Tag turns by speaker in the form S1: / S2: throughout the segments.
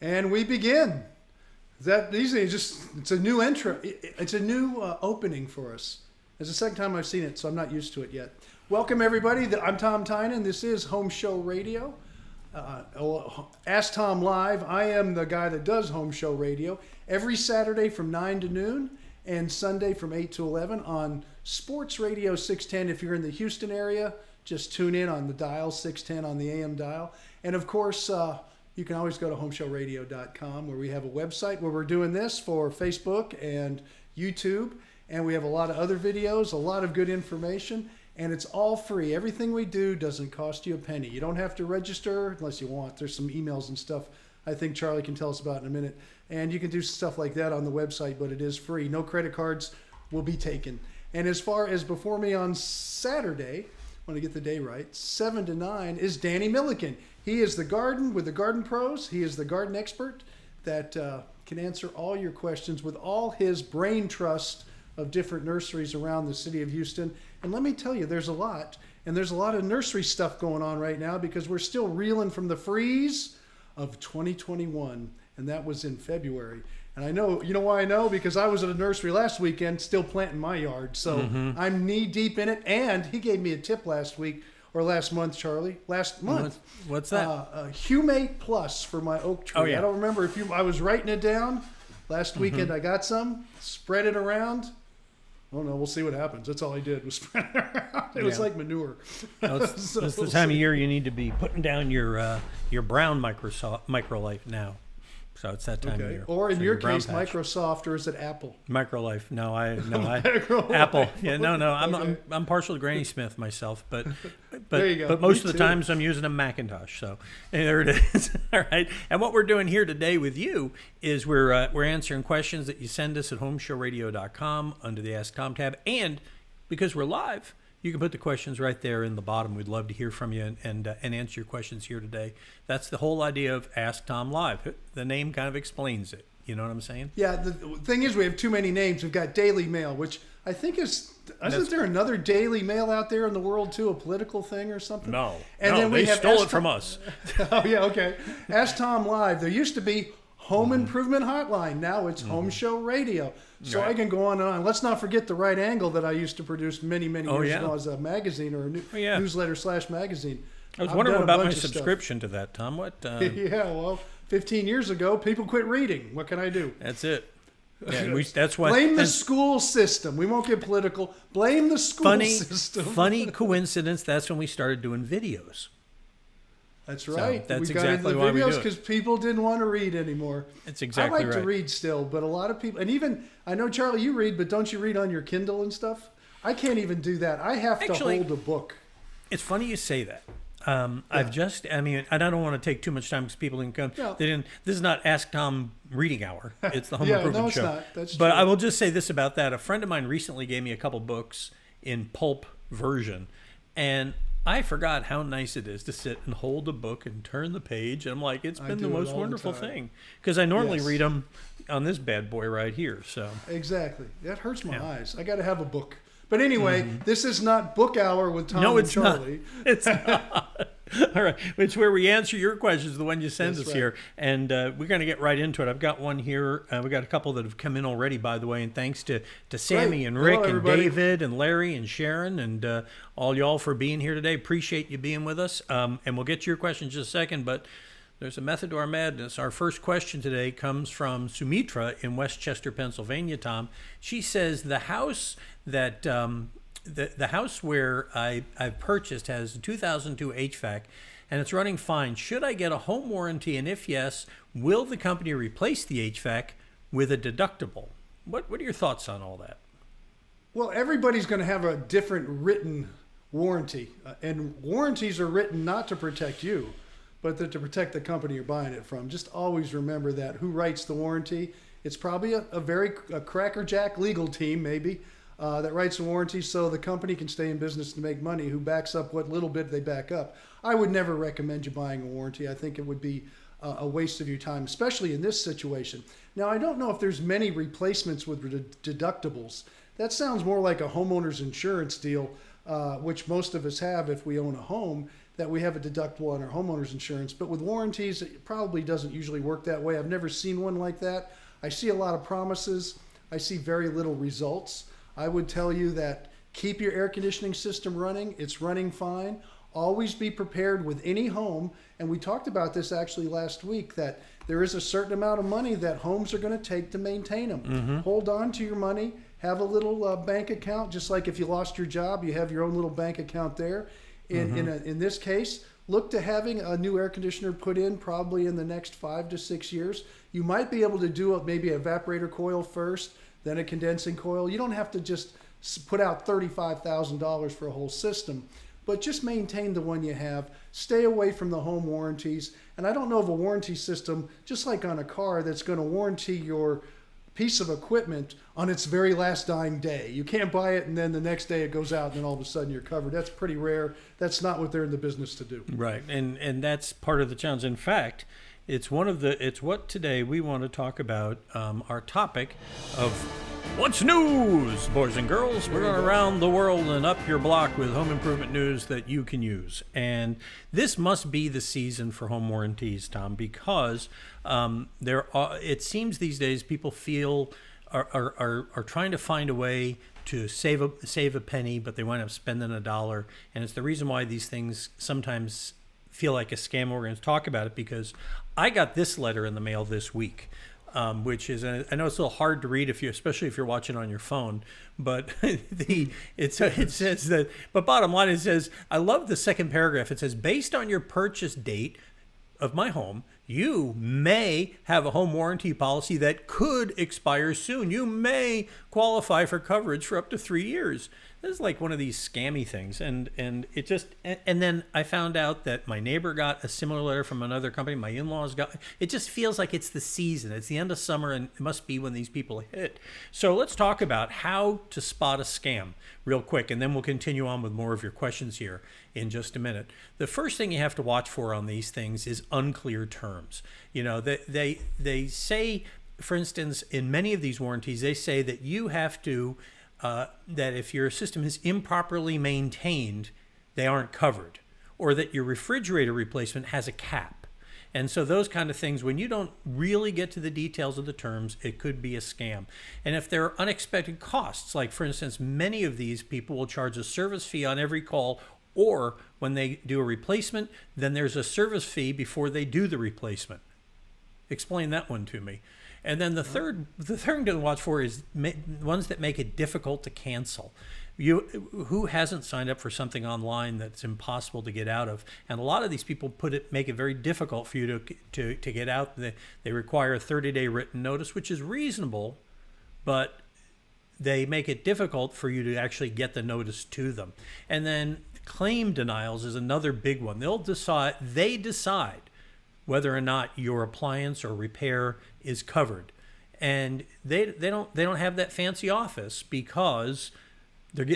S1: And we begin. These are it's a new intro. It's a new opening for us. It's the second time I've seen it, so I'm not used to it yet. Welcome, everybody. I'm Tom Tynan. This is Home Show Radio. Ask Tom Live. I am the guy that does Home Show Radio every Saturday from 9 to noon and Sunday from 8 to 11 on Sports Radio 610. If you're in the Houston area, just tune in on the dial, 610 on the AM dial. And, of course, you can always go to homeshowradio.com where we have a website where we're doing this for Facebook and YouTube. And we have a lot of other videos, a lot of good information. And it's all free. Everything we do doesn't cost you a penny. You don't have to register unless you want. There's some emails and stuff I think Charlie can tell us about in a minute. And you can do stuff like that on the website, but it is free. No credit cards will be taken. And as far as before me on Saturday, I want to get the day right, 7 to 9, is Danny Milliken. He is the garden with the Garden Pros. He is the garden expert that can answer all your questions with all his brain trust of different nurseries around the city of Houston. And let me tell you, there's a lot. And there's a lot of nursery stuff going on right now because we're still reeling from the freeze of 2021. And that was in February. And I know, you know why I know? Because I was at a nursery last weekend still planting my yard. So I'm knee deep in it. And he gave me a tip last week, or last month, Charlie. Last month.
S2: What's that?
S1: Humate Plus for my oak tree.
S2: Oh, yeah.
S1: I don't remember if I was writing it down. Last weekend I got some, spread it around. Oh no, we'll see what happens. That's all I did was spread it around. It was like manure.
S2: Well, it's the time of year you need to be putting down your brown microlife now. So it's that time of year.
S1: Or in
S2: so
S1: your case,
S2: patch.
S1: Microsoft, or is it Apple?
S2: Microlife. No, I
S1: Microlife.
S2: Apple. Yeah, no.
S1: Okay.
S2: I'm partial to Granny Smith myself, but
S1: There you go.
S2: but most
S1: Me
S2: of the
S1: too.
S2: times I'm using a Macintosh. So there it is. All right. And what we're doing here today with you is we're answering questions that you send us at homeshowradio.com under the Ask Tom tab, and because we're live, you can put the questions right there in the bottom. We'd love to hear from you and answer your questions here today. That's the whole idea of Ask Tom Live. The name kind of explains it. You know what I'm saying?
S1: Yeah, the thing is we have too many names. We've got Daily Mail, which I think isn't there another Daily Mail out there in the world too, a political thing or something?
S2: No,
S1: And then we
S2: they
S1: have
S2: stole it from us.
S1: Oh, yeah, okay. Ask Tom Live. There used to be Home Improvement Hotline. Now it's Home Show Radio. So
S2: Right.
S1: I can go on and on. Let's not forget the Right Angle that I used to produce many years
S2: yeah.
S1: ago as a magazine or a newsletter/magazine.
S2: I was
S1: I've
S2: wondering
S1: done a
S2: about my
S1: bunch of stuff.
S2: subscription to that, Tom. What?
S1: Yeah, well, 15 years ago, people quit reading. What can I do?
S2: That's it. Yeah, that's why.
S1: Blame the school system. We won't get political. Blame the school system.
S2: Funny coincidence. That's when we started doing videos.
S1: That's right.
S2: that's
S1: we got
S2: exactly
S1: into
S2: why we do
S1: videos
S2: it.
S1: because people didn't want to read anymore.
S2: That's exactly
S1: I like to
S2: right.
S1: read still, but a lot of people, and even, I know, Charlie, you read, but don't you read on your Kindle and stuff? I can't even do that. I have
S2: Actually,
S1: to hold a book.
S2: It's funny you say that. I don't want to take too much time because people didn't come.
S1: No.
S2: This is not Ask Tom Reading Hour. It's the Home
S1: Yeah,
S2: Improvement
S1: no, it's
S2: Show.
S1: not. That's
S2: but
S1: true.
S2: I will just say this about that. A friend of mine recently gave me a couple books in pulp version, and I forgot how nice it is to sit and hold a book and turn the page. And I'm like, it's been
S1: do
S2: the
S1: it
S2: most
S1: all the
S2: wonderful
S1: time.
S2: thing because I normally
S1: Yes.
S2: read them on this bad boy right here. So
S1: Exactly. That hurts my eyes. I got to have a book. But anyway, this is not Book Hour with Tom
S2: no,
S1: and
S2: it's not.
S1: Charlie.
S2: It's not. All right. It's where we answer your questions, the one you send
S1: That's
S2: us
S1: right.
S2: here. And we're going to get right into it. I've got one here. We got a couple that have come in already, by the way. And thanks to Sammy
S1: Great.
S2: and Rick
S1: Hello,
S2: and
S1: everybody.
S2: David and Larry and Sharon and all y'all for being here today. Appreciate you being with us. And we'll get to your questions in just a second. But there's a method to our madness. Our first question today comes from Sumitra in Westchester, Pennsylvania, Tom. She says the house that... The house where I've purchased has a 2002 HVAC, and it's running fine. Should I get a home warranty? And if yes, will the company replace the HVAC with a deductible? What are your thoughts on all that?
S1: Well, everybody's going to have a different written warranty. And warranties are written not to protect you, but to protect the company you're buying it from. Just always remember that. Who writes the warranty? It's probably a crackerjack legal team, maybe, that writes a warranty so the company can stay in business to make money, who backs up what little bit they back up. I would never recommend you buying a warranty. I think it would be a waste of your time, especially in this situation. Now, I don't know if there's many replacements with deductibles. That sounds more like a homeowner's insurance deal, which most of us have if we own a home. that we have a deductible on our homeowner's insurance. But with warranties, it probably doesn't usually work that way. I've never seen one like that. I see a lot of promises. I see very little results. I would tell you that keep your air conditioning system running. It's running fine. Always be prepared with any home. And we talked about this actually last week, that there is a certain amount of money that homes are going to take to maintain them. Hold on to your money. Have a little bank account, just like if you lost your job, you have your own little bank account there. In this case, look to having a new air conditioner put in probably in the next 5 to 6 years. You might be able to do maybe an evaporator coil first, then a condensing coil. You don't have to just put out $35,000 for a whole system, but just maintain the one you have. Stay away from the home warranties. And I don't know of a warranty system, just like on a car, that's going to warranty your piece of equipment on its very last dying day. You can't buy it and then the next day it goes out and then all of a sudden you're covered. That's pretty rare. That's not what they're in the business to do.
S2: Right, and that's part of the challenge. In fact, it's what today we want to talk about. Our topic of what's news, boys and girls. We're going around the world and up your block with home improvement news that you can use. And this must be the season for home warranties, Tom, because it seems these days people are trying to find a way to save a penny, but they wind up spending $1. And it's the reason why these things sometimes feel like a scam. We're going to talk about it because I got this letter in the mail this week. Which is, I know it's a little hard to read especially if you're watching on your phone, but it says that, but bottom line, it says, I love the second paragraph. It says, based on your purchase date of my home, you may have a home warranty policy that could expire soon. You may qualify for coverage for up to 3 years. This is like one of these scammy things. And then I found out that my neighbor got a similar letter from another company. My in-laws got, it just feels like it's the season. It's the end of summer and it must be when these people hit. So let's talk about how to spot a scam real quick. And then we'll continue on with more of your questions here in just a minute. The first thing you have to watch for on these things is unclear terms. You know, they say, for instance, in many of these warranties, they say that you have to, that if your system is improperly maintained, they aren't covered, or that your refrigerator replacement has a cap. And so those kind of things, when you don't really get to the details of the terms, it could be a scam. And if there are unexpected costs, like for instance, many of these people will charge a service fee on every call, or when they do a replacement, then there's a service fee before they do the replacement. Explain that one to me. And then the third thing to watch for is ones that make it difficult to cancel. Who hasn't signed up for something online that's impossible to get out of? And a lot of these people make it very difficult for you to get out. They require a 30-day written notice, which is reasonable, but they make it difficult for you to actually get the notice to them. And then claim denials is another big one. They decide whether or not your appliance or repair is covered, and they don't have that fancy office because they're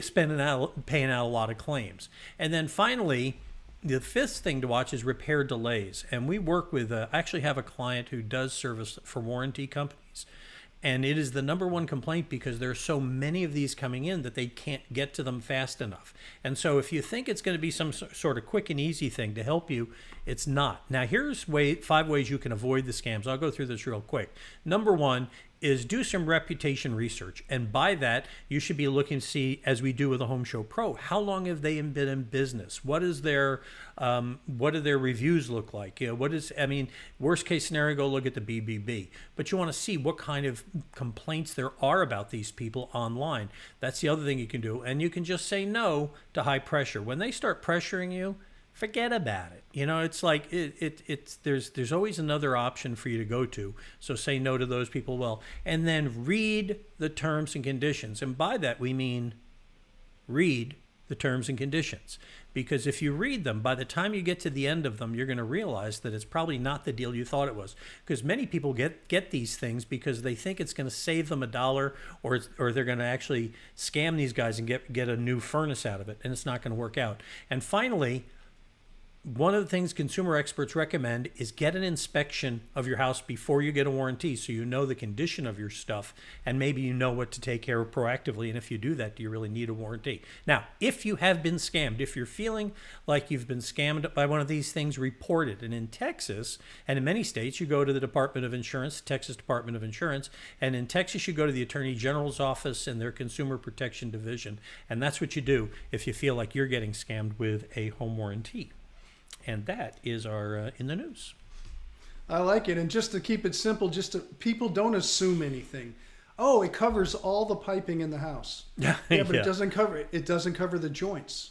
S2: paying out a lot of claims. And then finally, the fifth thing to watch is repair delays. And we work with I actually have a client who does service for warranty companies, and it is the number one complaint because there are so many of these coming in that they can't get to them fast enough. And so if you think it's going to be some sort of quick and easy thing to help you, it's not. Now here's 5 ways you can avoid the scams. I'll go through this real quick. Number one is do some reputation research. And by that, you should be looking to see, as we do with the Home Show Pro, how long have they been in business? What do their reviews look like? You know, worst case scenario, go look at the BBB. But you want to see what kind of complaints there are about these people online. That's the other thing you can do. And you can just say no to high pressure. When they start pressuring you, forget about it. You know, it's like there's always another option for you to go to. So say no to those people well. And then read the terms and conditions. And by that we mean read the terms and conditions. Because if you read them, by the time you get to the end of them, you're going to realize that it's probably not the deal you thought it was. Because many people get these things because they think it's going to save them $1, or they're going to actually scam these guys and get a new furnace out of it, and it's not going to work out. And finally, one of the things consumer experts recommend is get an inspection of your house before you get a warranty, so you know the condition of your stuff and maybe you know what to take care of proactively. And if you do that, do you really need a warranty? Now, if you have been scammed, if you're feeling like you've been scammed by one of these things, report it. And in Texas and in many states, you go to the Department of Insurance, Texas Department of Insurance, and in Texas, you go to the Attorney General's office and their Consumer Protection Division. And that's what you do if you feel like you're getting scammed with a home warranty. And that is our in the news.
S1: I like it. And just to keep it simple, people don't assume anything. Oh, it covers all the piping in the house. Yeah, but yeah. It doesn't cover it. It doesn't cover the joints.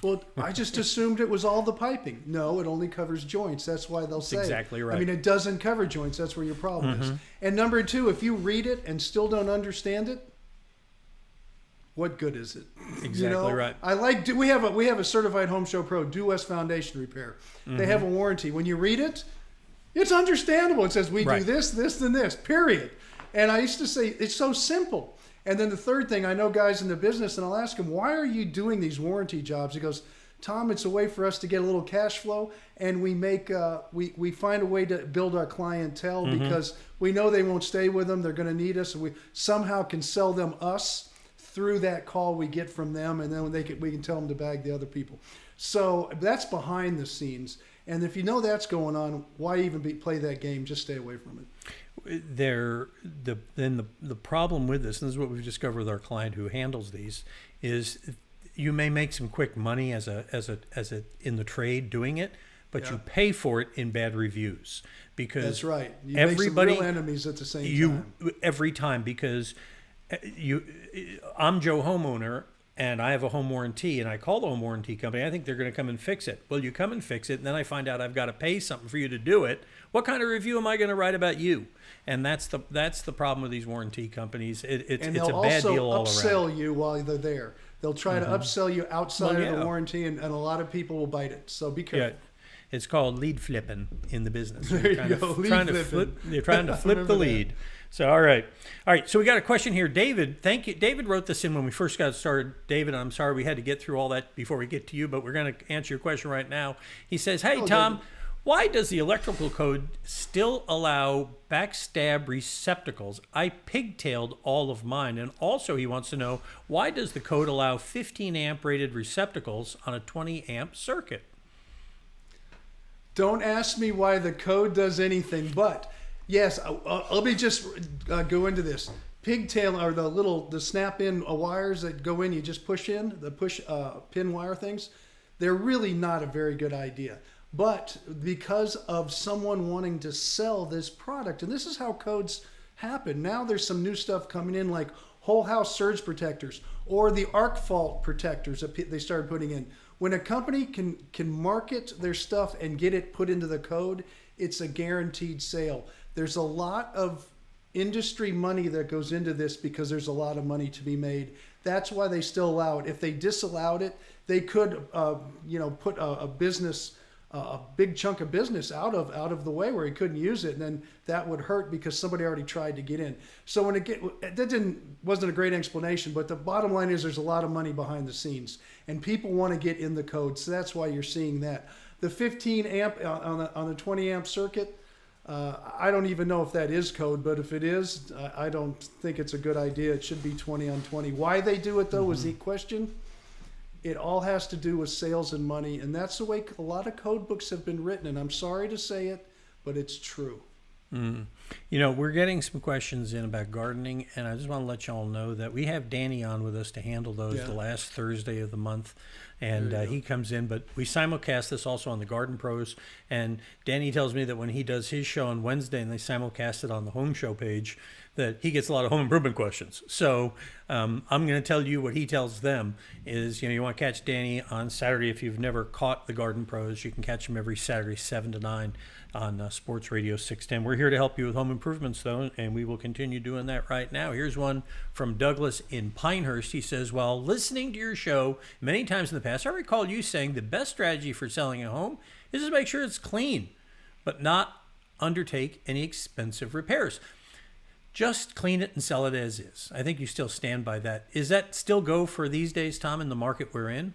S1: Well, I just assumed it was all the piping. No, it only covers joints. That's why they'll say.
S2: Exactly right.
S1: I mean, it doesn't cover joints. That's where your problem is. And number two, if you read it and still don't understand it, what good is it?
S2: Exactly right.
S1: We have a certified home show pro, Due West Foundation Repair. They have a warranty. When you read it, it's understandable. It says we do this, this, and this. Period. And I used to say it's so simple. And then the third thing, I know guys in the business, and I'll ask them, why are you doing these warranty jobs? He goes, Tom, it's a way for us to get a little cash flow, and we find a way to build our clientele because we know they won't stay with them. They're going to need us, and we somehow can sell them us through that call we get from them, and then we can tell them to bag the other people. So that's behind the scenes. And if you know that's going on, why even play that game? Just stay away from it.
S2: The problem with this, and this is what we've discovered with our client who handles these, is you may make some quick money as a in the trade doing it, but you pay for it in bad reviews because
S1: that's right. You
S2: everybody
S1: make some real enemies at the same time.
S2: Every time because I'm Joe homeowner and I have a home warranty and I call the home warranty company. I think they're going to come and fix it. Well, you come and fix it, and then I find out I've got to pay something for you to do it. What kind of review am I going to write about you? And that's the problem with these warranty companies. It's a bad deal all around.
S1: And they'll also upsell you while they're there. They'll try to upsell you outside of the warranty, and a lot of people will bite it. So be careful. Yeah.
S2: It's called lead flipping in the business.
S1: There you go.
S2: They're trying to flip the lead.
S1: That.
S2: So, all right. So we got a question here. David, thank you. David wrote this in when we first got started. David, I'm sorry we had to get through all that before we get to you, but we're going to answer your question right now. He says, hey, Tom, David, why does the electrical code still allow backstab receptacles? I pigtailed all of mine. And also he wants to know, why does the code allow 15 amp rated receptacles on a 20 amp circuit?
S1: Don't ask me why the code does anything, but yes, let me just go into this. Pigtail are the snap-in wires that go in. You just push in the pin wire things. They're really not a very good idea. But because of someone wanting to sell this product, and this is how codes happen. Now there's some new stuff coming in like whole house surge protectors or the arc fault protectors that they started putting in. When a company can market their stuff and get it put into the code, it's a guaranteed sale. There's a lot of industry money that goes into this because there's a lot of money to be made. That's why they still allow it. If they disallowed it, they could put a big chunk of business out of the way where he couldn't use it, and then that would hurt because somebody already tried to get in. So wasn't a great explanation, but the bottom line is there's a lot of money behind the scenes, and people want to get in the code, so that's why you're seeing that. The 15 amp on the 20 amp circuit, I don't even know if that is code, but if it is, I don't think it's a good idea. It should be 20 on 20. Why they do it though is the question. It all has to do with sales and money, and that's the way a lot of code books have been written, and I'm sorry to say it, but it's true.
S2: We're getting some questions in about gardening, and I just want to let y'all know that we have Danny on with us to handle those the last Thursday of the month, and he comes in, but we simulcast this also on the Garden Pros, and Danny tells me that when he does his show on Wednesday and they simulcast it on the home show page, that he gets a lot of home improvement questions. So I'm going to tell you what he tells them is, you want to catch Danny on Saturday. If you've never caught the Garden Pros, you can catch him every Saturday, 7 to 9 on Sports Radio 610. We're here to help you with home improvements, though, and we will continue doing that right now. Here's one from Douglas in Pinehurst. He says, while listening to your show many times in the past, I recall you saying the best strategy for selling a home is to make sure it's clean, but not undertake any expensive repairs. Just clean it and sell it as is. I think you still stand by that. Is that still go for these days, Tom, in the market we're in?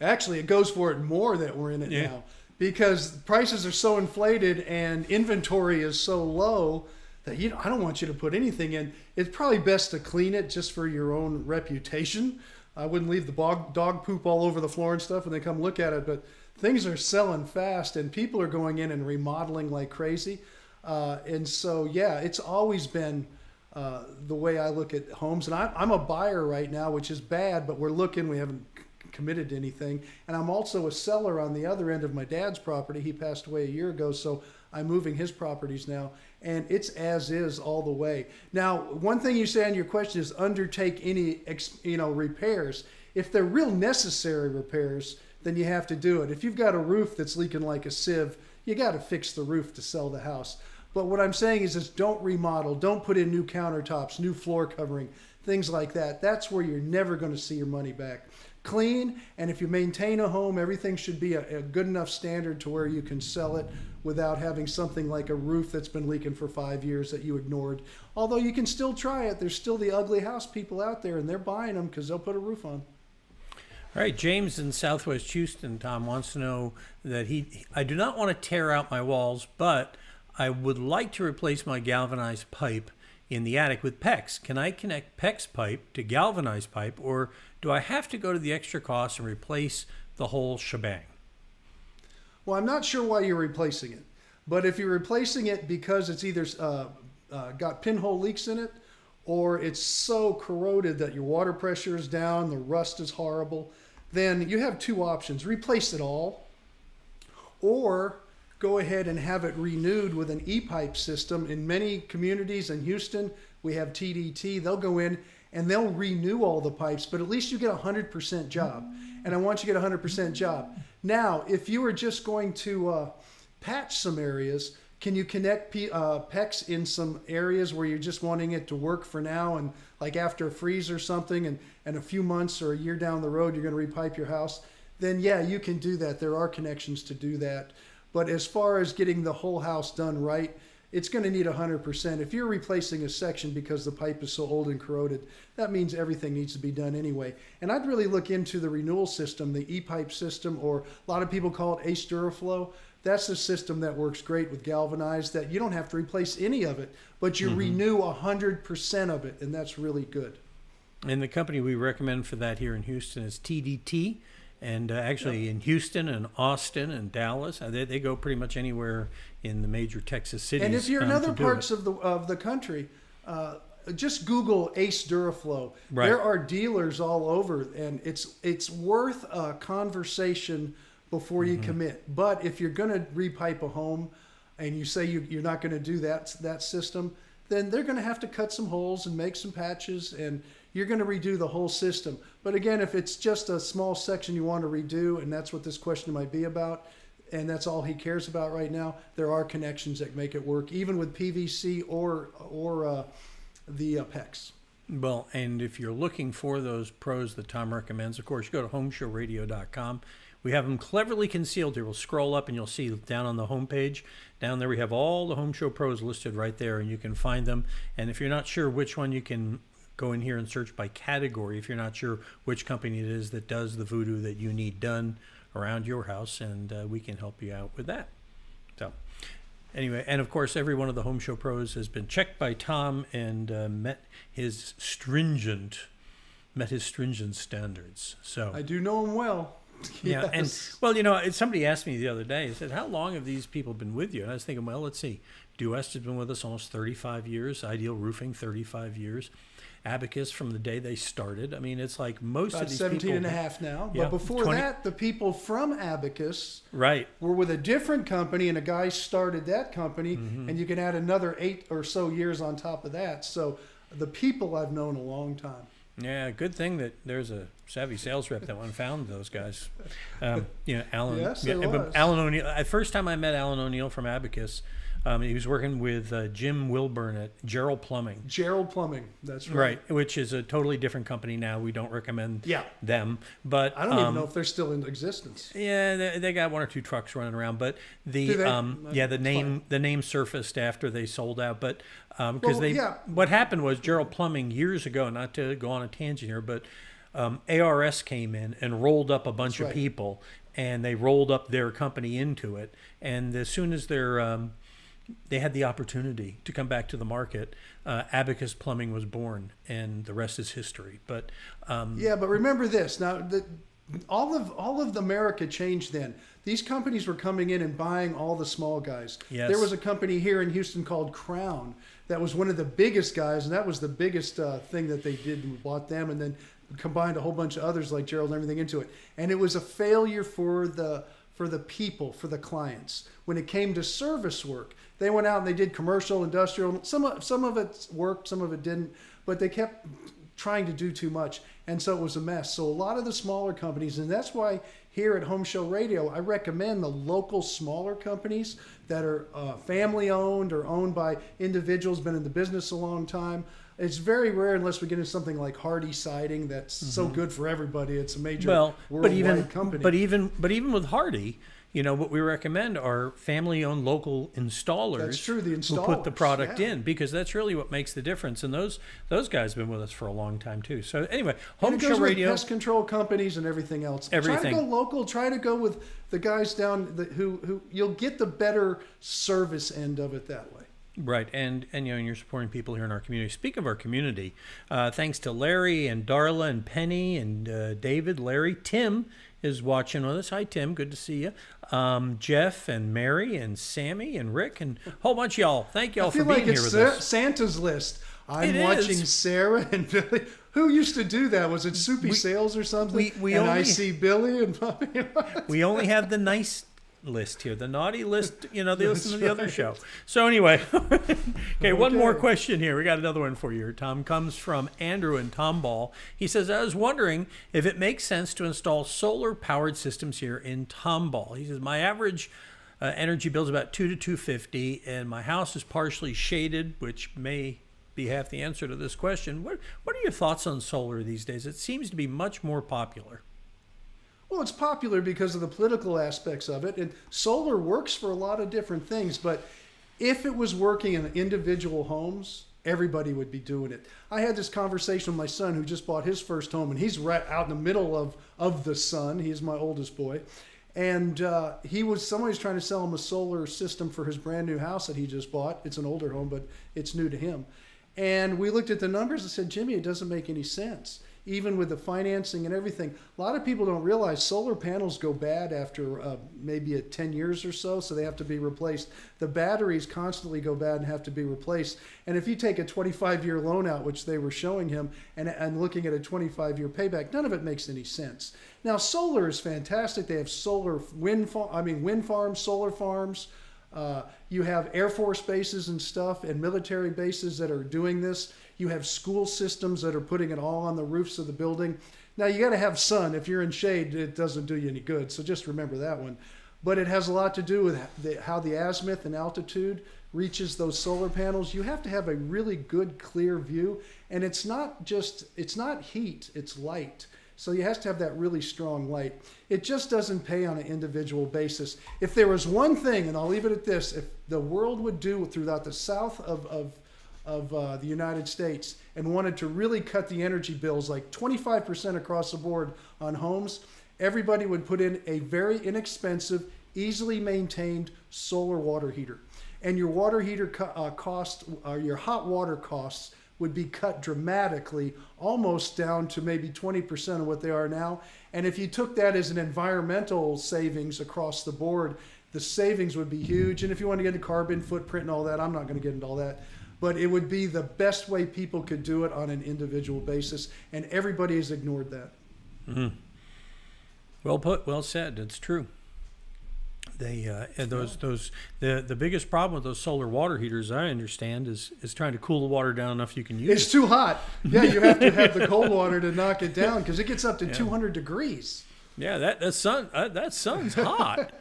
S1: Actually, it goes for it more that we're in it now, because prices are so inflated and inventory is so low that I don't want you to put anything in. It's probably best to clean it just for your own reputation. I wouldn't leave the dog poop all over the floor and stuff when they come look at it, but things are selling fast and people are going in and remodeling like crazy. And so, yeah, it's always been the way I look at homes. And I'm a buyer right now, which is bad, but we're looking. We haven't committed to anything. And I'm also a seller on the other end of my dad's property. He passed away a year ago, so I'm moving his properties now. And it's as is all the way. Now, one thing you say on your question is undertake any repairs. If they're real necessary repairs, then you have to do it. If you've got a roof that's leaking like a sieve, you got to fix the roof to sell the house. But what I'm saying is don't remodel, don't put in new countertops, new floor covering, things like that. That's where you're never going to see your money back. Clean, and if you maintain a home, everything should be a good enough standard to where you can sell it without having something like a roof that's been leaking for 5 years that you ignored. Although you can still try it. There's still the ugly house people out there, and they're buying them because they'll put a roof on.
S2: All right, James in Southwest Houston, Tom, wants to know that I do not want to tear out my walls, but I would like to replace my galvanized pipe in the attic with PEX. Can I connect PEX pipe to galvanized pipe, or do I have to go to the extra cost and replace the whole shebang?
S1: Well, I'm not sure why you're replacing it, but if you're replacing it because it's either got pinhole leaks in it, or it's so corroded that your water pressure is down, the rust is horrible, then you have two options. Replace it all, or go ahead and have it renewed with an E-pipe system. In many communities in Houston, we have TDT. They'll go in and they'll renew all the pipes, but at least you get a 100% job. And I want you to get a 100% job. Now, if you were just going to patch some areas, can you connect PEX in some areas where you're just wanting it to work for now, and like after a freeze or something, and a few months or a year down the road, you're going to repipe your house? Then yeah, you can do that. There are connections to do that. But as far as getting the whole house done right, it's going to need 100%. If you're replacing a section because the pipe is so old and corroded, that means everything needs to be done anyway. And I'd really look into the renewal system, the E-pipe system, or a lot of people call it Ace Duraflow. That's a system that works great with galvanized, that you don't have to replace any of it, but you renew 100% of it, and that's really good.
S2: And the company we recommend for that here in Houston is TDT. And actually in Houston and Austin and Dallas, they go pretty much anywhere in the major Texas cities.
S1: And if you're in other parts of the country, just Google Ace Duraflow.
S2: Right.
S1: There are dealers all over, and it's worth a conversation before you commit. But if you're going to repipe a home and you say you're not going to do that system, then they're going to have to cut some holes and make some patches, and you're going to redo the whole system. But again, if it's just a small section you want to redo, and that's what this question might be about, and that's all he cares about right now, there are connections that make it work, even with PVC or the PEX.
S2: Well, and if you're looking for those pros that Tom recommends, of course, you go to homeshowradio.com. We have them cleverly concealed here. We'll scroll up and you'll see down on the homepage. Down there we have all the Home Show pros listed right there, and you can find them. And if you're not sure which one, you can go in here and search by category if you're not sure which company it is that does the voodoo that you need done around your house, and we can help you out with that. So anyway, and of course, every one of the Home Show pros has been checked by Tom and met his stringent standards. So
S1: I do know him well.
S2: Yeah,
S1: Yes.
S2: and well, somebody asked me the other day, he said, how long have these people been with you? And I was thinking, well, let's see. Due West has been with us almost 35 years. Ideal Roofing, 35 years. Abacus from the day they started. I mean, it's like most
S1: About
S2: of these
S1: 17
S2: people.
S1: and a half now.
S2: Yeah,
S1: But before
S2: 20
S1: that, the people from Abacus
S2: Right.
S1: were with a different company, and a guy started that company, and you can add another 8 or so years on top of that. So the people I've known a long time.
S2: Yeah, good thing that there's a savvy sales rep that went and found those guys. Alan.
S1: Yes,
S2: yeah,
S1: there
S2: but
S1: was.
S2: Alan O'Neill. The first time I met Alan O'Neill from Abacus, he was working with Jim Wilburn at Gerald Plumbing.
S1: Gerald Plumbing, that's right.
S2: Right, which is a totally different company now. We don't recommend them. But
S1: I don't even know if they're still in existence.
S2: Yeah, they got 1 or 2 trucks running around, but
S1: Do they?
S2: the name surfaced after they sold out. But because what happened was Gerald Plumbing years ago, not to go on a tangent here, but ARS came in and rolled up a bunch of
S1: right.
S2: people, and they rolled up their company into it. And as soon as they had the opportunity to come back to the market, Abacus Plumbing was born, and the rest is history. But
S1: yeah, but remember this now. All of America changed then. These companies were coming in and buying all the small guys.
S2: Yes.
S1: There was a company here in Houston called Crown that was one of the biggest guys, and that was the biggest thing that they did. We bought them, and then combined a whole bunch of others like Gerald and everything into it. And it was a failure for the people, for the clients. When it came to service work, they went out and they did commercial, industrial. Some of it worked, some of it didn't, but they kept trying to do too much, and so it was a mess. So a lot of the smaller companies, and that's why here at Home Show Radio, I recommend the local smaller companies that are family owned or owned by individuals, been in the business a long time. It's very rare unless we get into something like Hardy Siding that's so good for everybody. It's a major worldwide company.
S2: But even with Hardy, what we recommend are family-owned local installers.
S1: That's true, the installers,
S2: who put the product
S1: yeah.
S2: in, because that's really what makes the difference. And those guys have been with us for a long time too. So anyway, Home Show Radio,
S1: pest control companies and everything else.
S2: Everything.
S1: Try to go local. Try to go with the guys down who you'll get the better service end of it that way.
S2: Right, and you're supporting people here in our community. Speaking of our community, thanks to Larry and Darla and Penny and David, Larry, Tim is watching with us. Hi, Tim. Good to see you. Jeff and Mary and Sammy and Rick and a whole bunch of y'all. Thank y'all for being here with us.
S1: Santa's list. I'm watching Sarah and Billy. Who used to do that? Was it Soupy Sales or something? I see Billy and Bobby.
S2: We only have the nice list here, the naughty list. They listen to the other show. So anyway, okay, one more question here. We got another one for you, Tom. Comes from Andrew in Tomball. He says, I was wondering if it makes sense to install solar powered systems here in Tomball. He says, my average energy bill is about $200 to $250, and my house is partially shaded, which may be half the answer to this question. What are your thoughts on solar these days? It seems to be much more popular.
S1: Well, it's popular because of the political aspects of it, and solar works for a lot of different things, but if it was working in individual homes, everybody would be doing it. I had this conversation with my son who just bought his first home, and he's right out in the middle of the sun. He's my oldest boy. And somebody's trying to sell him a solar system for his brand new house that he just bought. It's an older home, but it's new to him. And we looked at the numbers and said, Jimmy, it doesn't make any sense. Even with the financing and everything, a lot of people don't realize solar panels go bad after maybe 10 years or so they have to be replaced. The batteries constantly go bad and have to be replaced. And if you take a 25-year loan out, which they were showing him, and looking at a 25-year payback, none of it makes any sense. Now, solar is fantastic. They have wind farms, solar farms. You have Air Force bases and stuff and military bases that are doing this. You have school systems that are putting it all on the roofs of the building. Now, you got to have sun. If you're in shade, it doesn't do you any good. So just remember that one. But it has a lot to do with how the azimuth and altitude reaches those solar panels. You have to have a really good, clear view. And it's not heat, it's light. So you have to have that really strong light. It just doesn't pay on an individual basis. If there was one thing, and I'll leave it at this, if the world would do throughout the south of the United States and wanted to really cut the energy bills like 25% across the board on homes, everybody would put in a very inexpensive, easily maintained solar water heater. And your water heater your hot water costs would be cut dramatically, almost down to maybe 20% of what they are now. And if you took that as an environmental savings across the board, the savings would be huge. And if you want to get into carbon footprint and all that, I'm not going to get into all that. But it would be the best way people could do it on an individual basis. And everybody has ignored that.
S2: Mm-hmm. Well put, well said. It's true. The biggest problem with those solar water heaters, I understand, is trying to cool the water down enough you can use it.
S1: It's too hot. Yeah, you have to have the cold water to knock it down because it gets up to 200 degrees.
S2: Yeah, that sun's hot.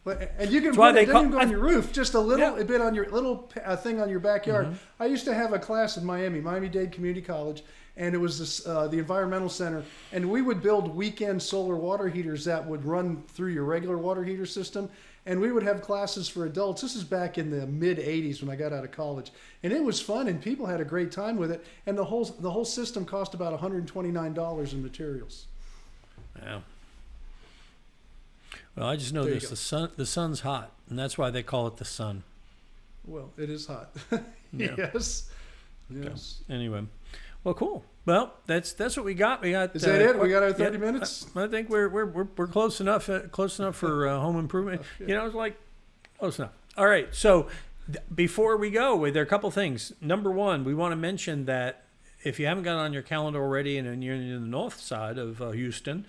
S1: And you can put it doesn't go on your roof, just a little bit on your little thing on your backyard. Mm-hmm. I used to have a class in Miami-Dade Community College, and it was the environmental center, and we would build weekend solar water heaters that would run through your regular water heater system, And we would have classes for adults. This is back in the mid 80s when I got out of college. And it was fun and people had a great time with it. And the whole system cost about $129 in materials.
S2: Yeah. Well, I just know this: the sun's hot, and that's why they call it the sun.
S1: Well, it is hot.
S2: Yeah.
S1: Yes.
S2: So, anyway, well, cool. Well, that's what we got. We got.
S1: Is that it? We got our 30 minutes.
S2: I think we're close enough. Close enough for home improvement.
S1: Okay.
S2: You know, it's like close enough. All right. So before we go, there are a couple things. Number one, we want to mention that if you haven't got it on your calendar already, and you're in the north side of Houston.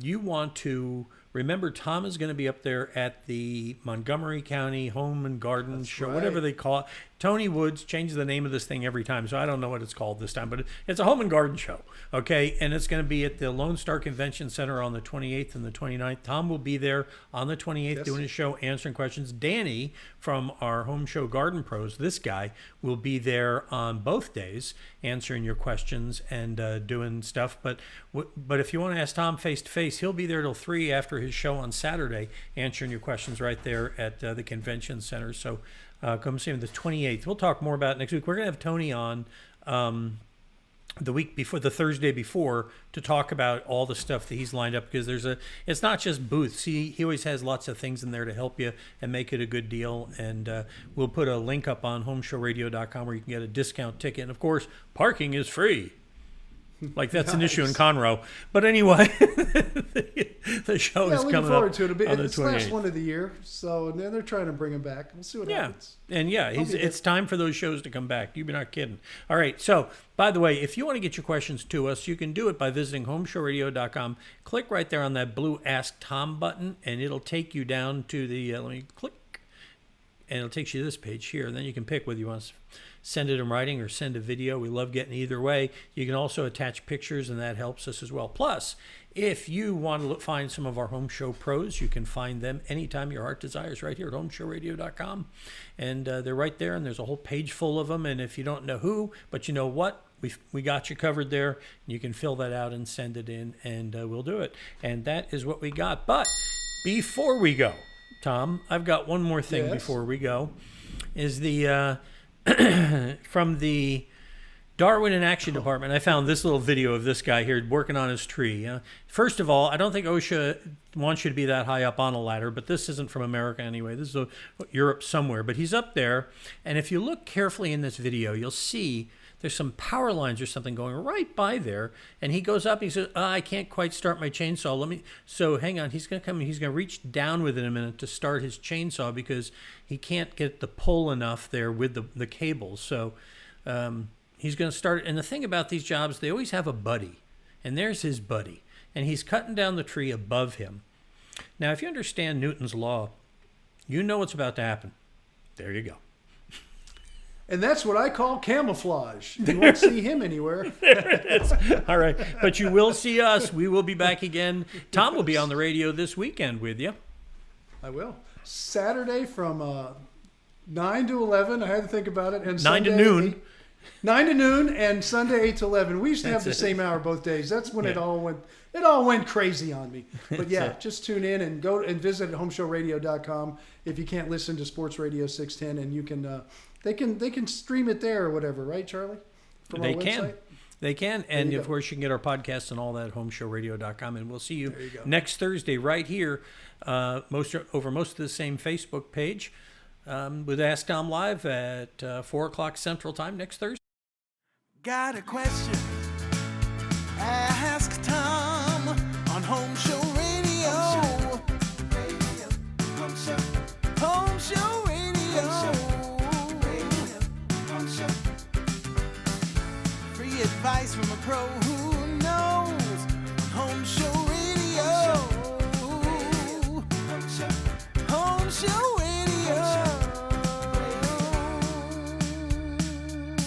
S2: You want to remember Tom is going to be up there at the Montgomery County Home and Garden Show,
S1: right.
S2: Whatever they call it. Tony Woods changes the name of this thing every time, so I don't know what it's called this time, but it's a home and garden show, okay? And it's going to be at the Lone Star Convention Center on the 28th and the 29th. Tom will be there on the 28th doing his show, answering questions. Danny from our Home Show Garden Pros, this guy, will be there on both days answering your questions and doing stuff. But if you want to ask Tom face-to-face, he'll be there till 3 after his show on Saturday, answering your questions right there at the convention center. So come see him the 28th. We'll talk more about it next week. We're going to have Tony on the week before, the Thursday before, to talk about all the stuff that he's lined up, because it's not just booths. He always has lots of things in there to help you and make it a good deal. And we'll put a link up on homeshowradio.com where you can get a discount ticket. And of course, parking is free. Like that's an issue in Conroe. But anyway, the show is coming
S1: looking forward
S2: up
S1: to it. It's the
S2: 28th.
S1: last one of the year, so they're trying to bring him back. We'll see what happens.
S2: And it's time for those shows to come back. You're not kidding. All right. So, by the way, if you want to get your questions to us, you can do it by visiting homeshowradio.com. Click right there on that blue Ask Tom button, and it'll take you down to the, let me click, and it'll take you to this page here. And then you can pick whether you want to send it in writing or send a video. We love getting either way. You can also attach pictures, and that helps us as well. Plus, if you want to find some of our Home Show pros, you can find them anytime your heart desires right here at homeshowradio.com. And they're right there, and there's a whole page full of them. And if you don't know who, but you know what, we got you covered there. You can fill that out and send it in, and we'll do it. And that is what we got. But before we go, Tom, I've got one more thing before we go, is the... from the Darwin and Action Department, I found this little video of this guy here working on his tree. First of all, I don't think OSHA wants you to be that high up on a ladder, but this isn't from America anyway. This is Europe somewhere. But he's up there, and if you look carefully in this video, you'll see there's some power lines or something going right by there. And he goes up and he says, I can't quite start my chainsaw. So hang on, he's going to come, he's going to reach down with it in a minute to start his chainsaw because he can't get the pull enough there with the cables. So he's going to start. And the thing about these jobs, they always have a buddy. And there's his buddy. And he's cutting down the tree above him. Now, if you understand Newton's law, you know what's about to happen. There you go.
S1: And that's what I call camouflage. You won't see him anywhere.
S2: There it is. All right. But you will see us. We will be back again. Tom will be on the radio this weekend with you.
S1: I will. Saturday from 9 to 11. I had to think about it. And
S2: 9 to
S1: Sunday,
S2: noon.
S1: 9 to noon and Sunday 8 to 11. We used to have the same hour both days. That's when it all went crazy on me. But yeah, just tune in and go and visit homeshowradio.com if you can't listen to Sports Radio 610, and you can they can stream it there or whatever, right, Charlie? From
S2: They
S1: our
S2: can.
S1: website?
S2: They can. And of course, you can get our podcasts and all that at homeshowradio.com. And we'll see you next Thursday right here, over most of the same Facebook page, with Ask Tom Live at 4 o'clock Central Time next Thursday.
S3: Got a question? Ask Tom on Home Show Radio. Home Show Radio. Free advice from a pro who knows. Home Show Radio. Home Show